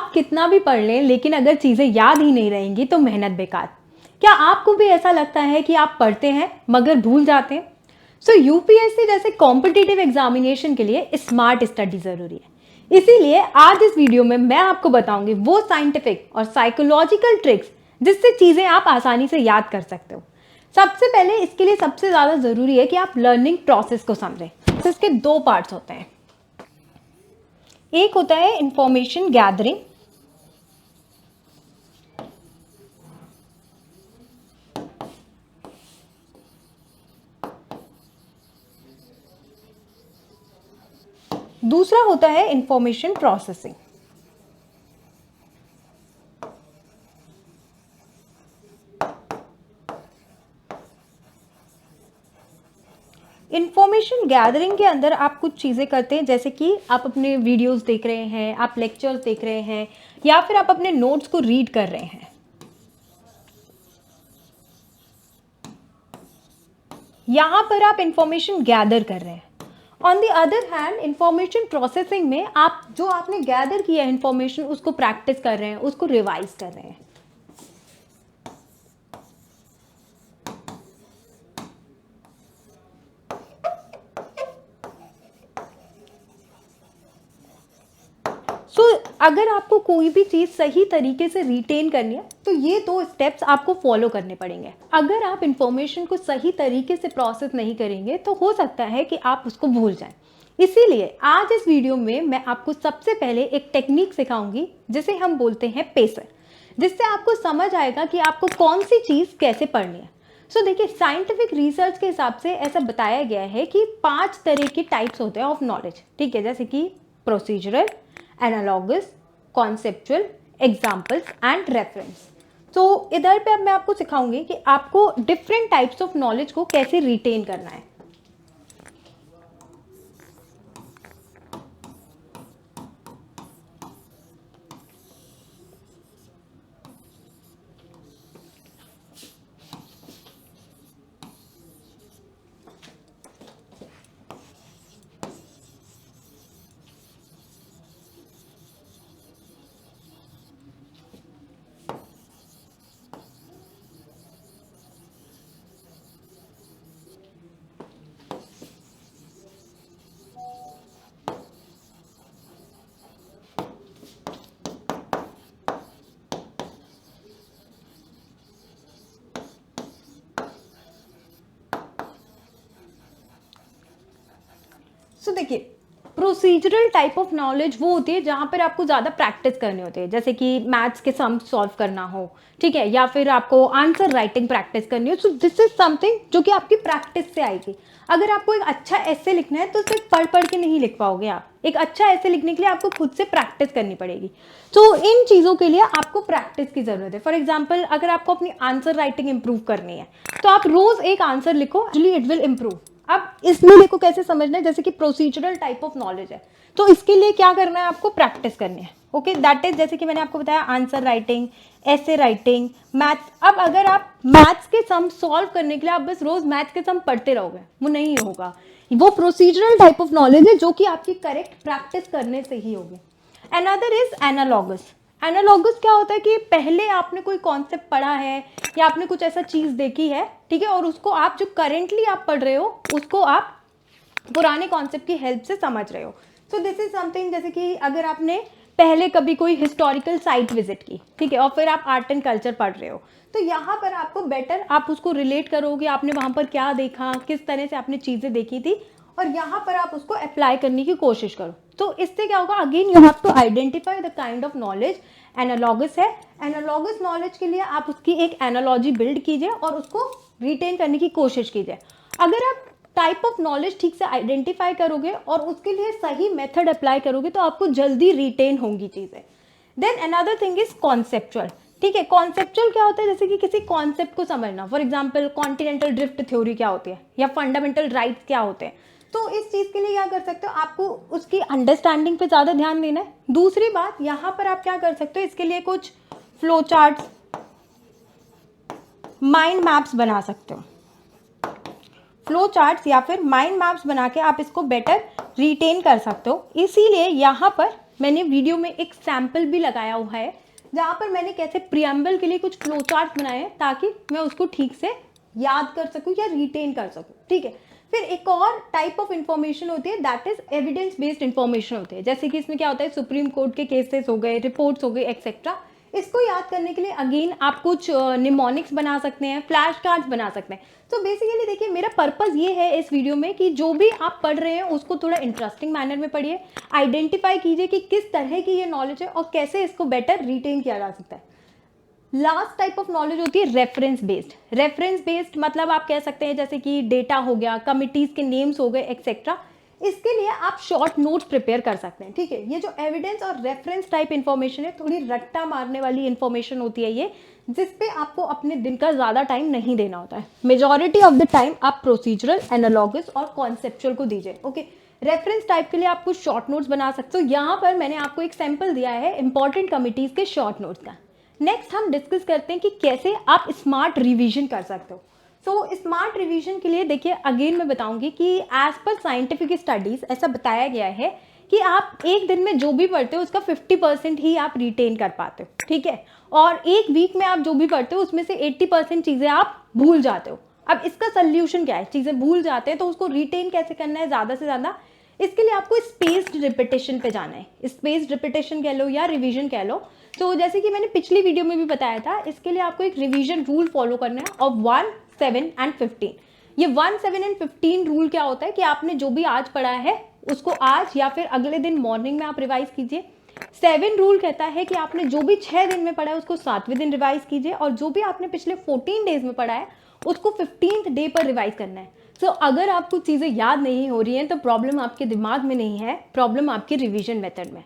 आप कितना भी पढ़ लें लेकिन अगर चीज़ें याद ही नहीं रहेंगी तो मेहनत बेकार। क्या आपको भी ऐसा लगता है कि आप पढ़ते हैं मगर भूल जाते हैं? सो यूपीएससी जैसे कॉम्पिटिटिव एग्जामिनेशन के लिए स्मार्ट स्टडी ज़रूरी है। इसीलिए आज इस वीडियो में मैं आपको बताऊंगी वो साइंटिफिक और साइकोलॉजिकल ट्रिक्स जिससे चीज़ें आप आसानी से याद कर सकते हो। सबसे पहले इसके लिए सबसे ज़्यादा ज़रूरी है कि आप लर्निंग प्रोसेस को समझें। तो इसके दो पार्ट्स होते हैं। एक होता है इंफॉर्मेशन गैदरिंग, दूसरा होता है इंफॉर्मेशन प्रोसेसिंग। इंफॉर्मेशन गैदरिंग के अंदर आप कुछ चीज़ें करते हैं, जैसे कि आप अपने वीडियोस देख रहे हैं, आप लेक्चर्स देख रहे हैं, या फिर आप अपने नोट्स को रीड कर रहे हैं। यहां पर आप इंफॉर्मेशन गैदर कर रहे हैं। On the other hand information processing में आप जो आपने गैदर किया है इंफॉर्मेशन, उसको प्रैक्टिस कर रहे हैं, उसको रिवाइज कर रहे हैं। अगर आपको कोई भी चीज़ सही तरीके से रिटेन करनी है तो ये दो स्टेप्स आपको फॉलो करने पड़ेंगे। अगर आप इंफॉर्मेशन को सही तरीके से प्रोसेस नहीं करेंगे तो हो सकता है कि आप उसको भूल जाएं। इसीलिए आज इस वीडियो में मैं आपको सबसे पहले एक टेक्निक सिखाऊंगी जिसे हम बोलते हैं पेसर, जिससे आपको समझ आएगा कि आपको कौन सी चीज़ कैसे पढ़नी है। देखिए, साइंटिफिक रिसर्च के हिसाब से ऐसा बताया गया है कि 5 तरह के टाइप्स होते हैं ऑफ नॉलेज, ठीक है, जैसे कि procedural, analogous, conceptual, examples and reference. तो इधर पे अब मैं आपको सिखाऊंगी कि आपको डिफरेंट टाइप्स ऑफ नॉलेज को कैसे रिटेन करना है। देखिए, प्रोसीजरल टाइप ऑफ नॉलेज वो होती है जहां पर आपको ज़्यादा प्रैक्टिस करनी होती है, जैसे कि मैथ्स के सम सॉल्व करना हो, ठीक है, या फिर आपको आंसर राइटिंग प्रैक्टिस करनी हो। सो दिस इज समथिंग जो कि आपकी प्रैक्टिस से आएगी। अगर आपको एक अच्छा ऐसे लिखना है तो सिर्फ पढ़ पढ़ के नहीं लिख पाओगे आप। एक अच्छा ऐसे लिखने के लिए आपको खुद से प्रैक्टिस करनी पड़ेगी। तो इन चीज़ों के लिए आपको प्रैक्टिस की ज़रूरत है। फॉर एग्जाम्पल, अगर आपको अपनी आंसर राइटिंग इंप्रूव करनी है तो आप रोज़ एक आंसर लिखो, एक्चुअली इट विल इंप्रूव। अब इसमें देखो कैसे समझना है, जैसे कि प्रोसीजरल टाइप ऑफ नॉलेज है तो इसके लिए क्या करना है, आपको प्रैक्टिस करनी है। ओके, दैट इज, जैसे कि मैंने आपको बताया, आंसर राइटिंग, ऐसे राइटिंग, मैथ्स। अब अगर आप मैथ्स के सम सॉल्व करने के लिए आप बस रोज मैथ्स के सम पढ़ते रहोगे, वो नहीं होगा। वो प्रोसीजरल टाइप ऑफ नॉलेज है जो कि आपकी करेक्ट प्रैक्टिस करने से ही होगी। Another is analogous. एनालॉगस क्या होता है कि पहले आपने कोई कॉन्सेप्ट पढ़ा है या आपने कुछ ऐसा चीज़ देखी है, ठीक है, और उसको आप जो करेंटली आप पढ़ रहे हो उसको आप पुराने कॉन्सेप्ट की हेल्प से समझ रहे हो। सो दिस इज समथिंग, जैसे कि अगर आपने पहले कभी कोई हिस्टोरिकल साइट विजिट की, ठीक है, और फिर आप आर्ट एंड कल्चर पढ़ रहे हो तो यहाँ पर आपको बेटर आप उसको रिलेट करोगे, आपने वहाँ पर क्या देखा, किस तरह से आपने चीज़ें देखी थी, और यहाँ पर आप उसको अप्लाई करने की कोशिश करो। तो इससे क्या होगा, again you have to identify the kind of knowledge analogous है। एनालॉगस नॉलेज के लिए आप उसकी एक एनालॉजी बिल्ड कीजिए और उसको रिटेन करने की कोशिश कीजिए। अगर आप टाइप ऑफ नॉलेज ठीक से आइडेंटिफाई करोगे और उसके लिए सही मेथड अप्लाई करोगे तो आपको जल्दी रिटेन होंगी चीज़ें। Then another thing is conceptual, ठीक है। कॉन्सेप्चुअल क्या होता है, जैसे कि किसी कॉन्सेप्ट को समझना। For example, continental drift theory क्या होती है या फंडामेंटल राइट्स क्या होते हैं। तो इस चीज़ के लिए क्या कर सकते हो, आपको उसकी अंडरस्टैंडिंग पे ज़्यादा ध्यान देना है। दूसरी बात, यहाँ पर आप क्या कर सकते हो, इसके लिए कुछ फ्लो चार्ट्स, माइंड मैप्स बना सकते हो। फ्लो चार्ट्स या फिर माइंड मैप्स बना के आप इसको बेटर रिटेन कर सकते हो। इसीलिए यहाँ पर मैंने वीडियो में एक सैम्पल भी लगाया हुआ है जहाँ पर मैंने कैसे प्रियम्बल के लिए कुछ फ्लो चार्ट बनाए हैं ताकि मैं उसको ठीक से याद कर सकूँ या रिटेन कर सकूँ, ठीक है। फिर एक और टाइप ऑफ इंफॉर्मेशन होती है that is evidence based information होती है, जैसे कि इसमें क्या होता है, सुप्रीम कोर्ट के केसेस हो गए, रिपोर्ट्स हो गए, एक्सेट्रा। इसको याद करने के लिए अगेन आप कुछ निमोनिक्स बना सकते हैं, फ्लैश कार्ड्स बना सकते हैं। तो बेसिकली देखिए मेरा पर्पस ये है इस वीडियो में कि जो भी आप पढ़ रहे हैं उसको थोड़ा इंटरेस्टिंग मैनर में पढ़िए, आइडेंटिफाई कीजिए कि किस तरह की ये नॉलेज है और कैसे इसको बेटर रिटेन किया जा सकता है। लास्ट टाइप ऑफ नॉलेज होती है रेफरेंस बेस्ड। रेफरेंस बेस्ड मतलब आप कह सकते हैं जैसे कि डेटा हो गया, कमिटीज के नेम्स हो गए, एक्सेट्रा। इसके लिए आप शॉर्ट नोट्स प्रिपेयर कर सकते हैं, ठीक है। ये जो एविडेंस और रेफरेंस टाइप इंफॉर्मेशन है, थोड़ी रट्टा मारने वाली इंफॉर्मेशन होती है ये, जिसपे आपको अपने दिन का ज़्यादा टाइम नहीं देना होता है। मेजॉरिटी ऑफ द टाइम आप प्रोसीजरल, एनालॉगस और कॉन्सेप्चुअल को दीजिए, ओके। रेफरेंस टाइप के लिए आप कुछ शॉर्ट नोट्स बना सकते हो। यहाँ पर मैंने आपको एक सैम्पल दिया है इंपॉर्टेंट कमिटीज़ के शॉर्ट नोट्स का। नेक्स्ट हम डिस्कस करते हैं कि कैसे आप स्मार्ट रिवीजन कर सकते हो। सो स्मार्ट रिवीजन के लिए देखिए अगेन मैं बताऊंगी कि एज पर साइंटिफिक स्टडीज ऐसा बताया गया है कि आप एक दिन में जो भी पढ़ते हो उसका 50% ही आप रिटेन कर पाते हो, ठीक है। और एक वीक में आप जो भी पढ़ते हो उसमें से 80% चीज़ें आप भूल जाते हो। अब इसका सोल्यूशन क्या है, चीज़ें भूल जाते हैं तो उसको रिटेन कैसे करना है ज़्यादा से ज़्यादा, इसके लिए आपको स्पेस्ड रिपीटेशन पे जाना है। स्पेस्ड रिपीटेशन कह लो या रिवीजन कह लो। तो जैसे कि मैंने पिछली वीडियो में भी बताया था, इसके लिए आपको एक रिवीजन रूल फॉलो करना है ऑफ 1, 7 एंड 15। ये 1, 7 एंड 15 रूल क्या होता है कि आपने जो भी आज पढ़ा है उसको आज या फिर अगले दिन मॉर्निंग में आप रिवाइज कीजिए। 7 रूल कहता है कि आपने जो भी 6 दिन में पढ़ा है उसको 7वें दिन रिवाइज कीजिए, और जो भी आपने पिछले 14 डेज में पढ़ा है उसको 15th डे पर रिवाइज करना है। सो अगर आपको चीज़ें याद नहीं हो रही हैं तो प्रॉब्लम आपके दिमाग में नहीं है, प्रॉब्लम आपके रिवीजन मेथड में।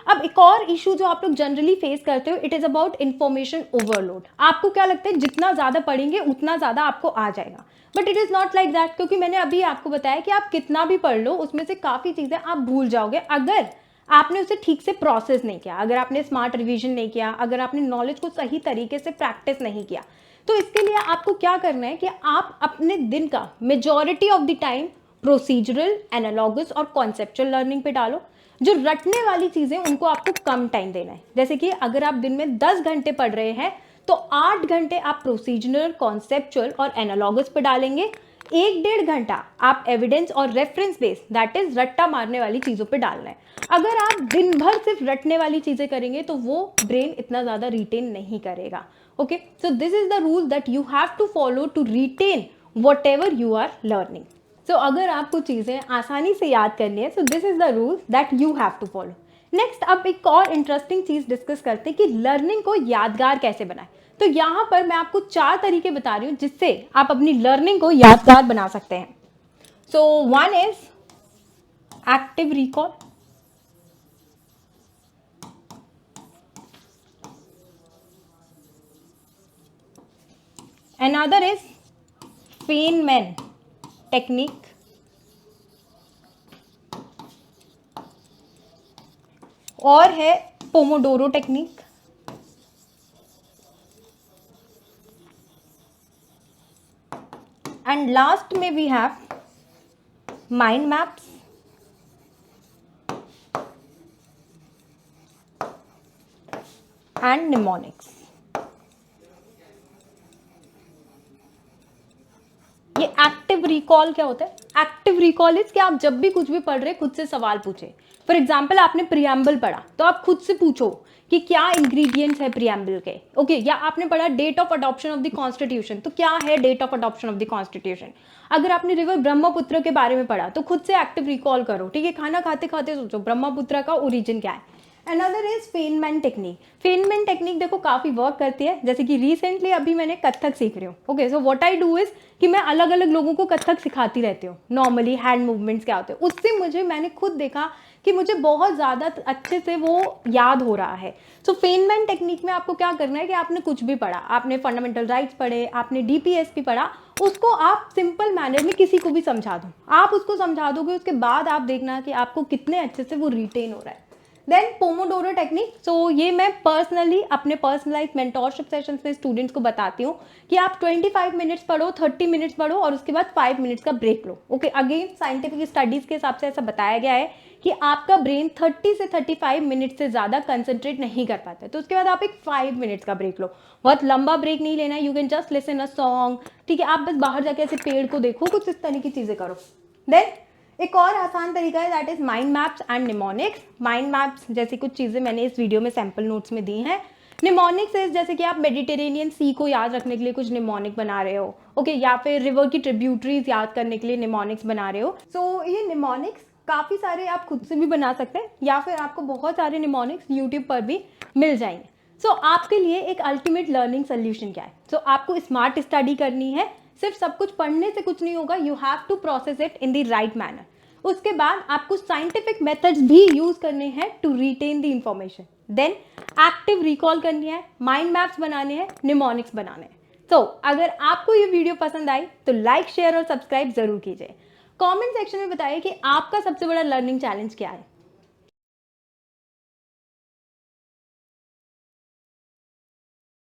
अब एक और इशू जो आप लोग जनरली फेस करते हो, it is about information overload. आपको क्या लगता है जितना ज़्यादा पढ़ेंगे उतना ज़्यादा आपको आ जाएगा, but it is not like that, क्योंकि मैंने अभी आपको बताया कि आप कितना भी पढ़ लो उसमें से काफ़ी चीज़ें आप भूल जाओगे अगर आपने उसे ठीक से प्रोसेस नहीं किया, अगर आपने स्मार्ट रिवीजन नहीं किया, अगर आपने नॉलेज को सही तरीके से प्रैक्टिस नहीं किया। तो इसके लिए आपको क्या करना है कि आप अपने दिन का majority of the time procedural, analogous और कॉन्सेप्चुअल लर्निंग पे डालो। जो रटने वाली चीज़ें उनको आपको कम टाइम देना है। जैसे कि अगर आप दिन में 10 घंटे पढ़ रहे हैं तो 8 घंटे आप प्रोसीजरल, कॉन्सेप्चुअल और एनालॉगस पे डालेंगे, 1-1.5 घंटा आप एविडेंस और रेफरेंस बेस दैट इज रट्टा मारने वाली चीज़ों पे डालना है। अगर आप दिन भर सिर्फ रटने वाली चीज़ें करेंगे तो वो ब्रेन इतना ज़्यादा रिटेन नहीं करेगा, okay. So this is the rule that you have to follow to retain whatever you are learning. So अगर आपको चीज़ें आसानी से याद करनी है, so this is the rule that you have to follow. Next अब एक और इंटरेस्टिंग चीज़ डिस्कस करते हैं कि लर्निंग को यादगार कैसे बनाएं। तो यहाँ पर मैं आपको 4 तरीके बता रही हूँ जिससे आप अपनी लर्निंग को यादगार बना सकते हैं। So 1 is active recall, another is Feynman technique, और है पोमोडोरो टेक्निक, एंड लास्ट में we have mind maps and mnemonics. ये एक्टिव रिकॉल क्या होता है? एक्टिव रिकॉल इज कि आप जब भी कुछ भी पढ़ रहे खुद से सवाल पूछे। फॉर एग्जाम्पल आपने प्रियम्बल पढ़ा तो आप खुद से पूछो कि क्या इंग्रेडिएंट्स है प्रियम्बल के, ओके। या आपने पढ़ा date of adoption of the constitution, तो क्या है date of adoption of the constitution. अगर आपने रिवर ब्रह्मपुत्र के बारे में पढ़ा तो खुद से एक्टिव रिकॉल करो, ठीक है। खाना खाते खाते सोचो ब्रह्मपुत्र का ओरिजिन क्या है। Another is Feynman technique. Feynman technique देखो काफ़ी वर्क करती है, जैसे कि रिसेंटली अभी मैंने कथक सीख रही हूँ, okay. So what I do is कि मैं अलग अलग लोगों को कथक सिखाती रहती हूँ, नॉर्मली हैंड मूवमेंट्स क्या होते हैं, उससे मैंने खुद देखा कि मुझे बहुत ज़्यादा अच्छे से वो याद हो रहा है। सो फेनमैन टेक्निक में आपको क्या करना है कि आपने कुछ भी पढ़ा, आपने फंडामेंटल राइट्स पढ़े, आपने DPSP पढ़ा, उसको आप सिंपल मैनर में किसी को भी समझा दो। आप उसको समझा दोगे, उसके बाद आप देखना कि आपको कितने अच्छे से वो रिटेन हो रहा है। देन पोमोडोरो टेक्निक, सो ये मैं पर्सनली अपने पर्सनलाइज मेंटोरशिप सेशंस में स्टूडेंट्स को बताती हूँ कि आप 25 मिनट्स पढ़ो, 30 मिनट्स पढ़ो और उसके बाद 5 मिनट्स का ब्रेक लो। ओके, अगेन साइंटिफिक स्टडीज के हिसाब से ऐसा बताया गया है कि आपका ब्रेन 30 से 35 मिनट से ज़्यादा कंसंट्रेट नहीं कर पाता है, तो उसके बाद आप एक 5 मिनट्स का ब्रेक लो। बहुत लंबा ब्रेक नहीं लेना है, you can just listen a song, ठीक है, आप बस बाहर जाके ऐसे पेड़ को देखो, कुछ इस तरह की चीज़ें करो। देन एक और आसान तरीका है, that is mind maps and mnemonics. Mind maps जैसी कुछ चीज़ें मैंने इस वीडियो में सैम्पल नोट्स में दी हैं। निमोनिक्स इज जैसे कि आप मेडिटेरेनियन सी को याद रखने के लिए कुछ निमोनिक बना रहे हो, ओके, या फिर रिवर की ट्रिब्यूटरीज याद करने के लिए निमोनिक्स बना रहे हो। सो ये निमोनिक्स काफ़ी सारे आप खुद से भी बना सकते हैं या फिर आपको बहुत सारे निमोनिक्स यूट्यूब पर भी मिल जाएंगे। सो आपके लिए एक अल्टीमेट लर्निंग सोल्यूशन क्या है? सो आपको स्मार्ट स्टडी करनी है, सिर्फ सब कुछ पढ़ने से कुछ नहीं होगा, you have to process it in the right manner. उसके बाद आपको साइंटिफिक मेथड्स भी यूज करने हैं to retain the information. Then active recall करनी है, माइंड मैप्स बनाने हैं, निमोनिक्स बनाने हैं। तो अगर आपको ये वीडियो पसंद आई तो लाइक, शेयर और सब्सक्राइब जरूर कीजिए। कमेंट सेक्शन में बताइए कि आपका सबसे बड़ा लर्निंग चैलेंज क्या है।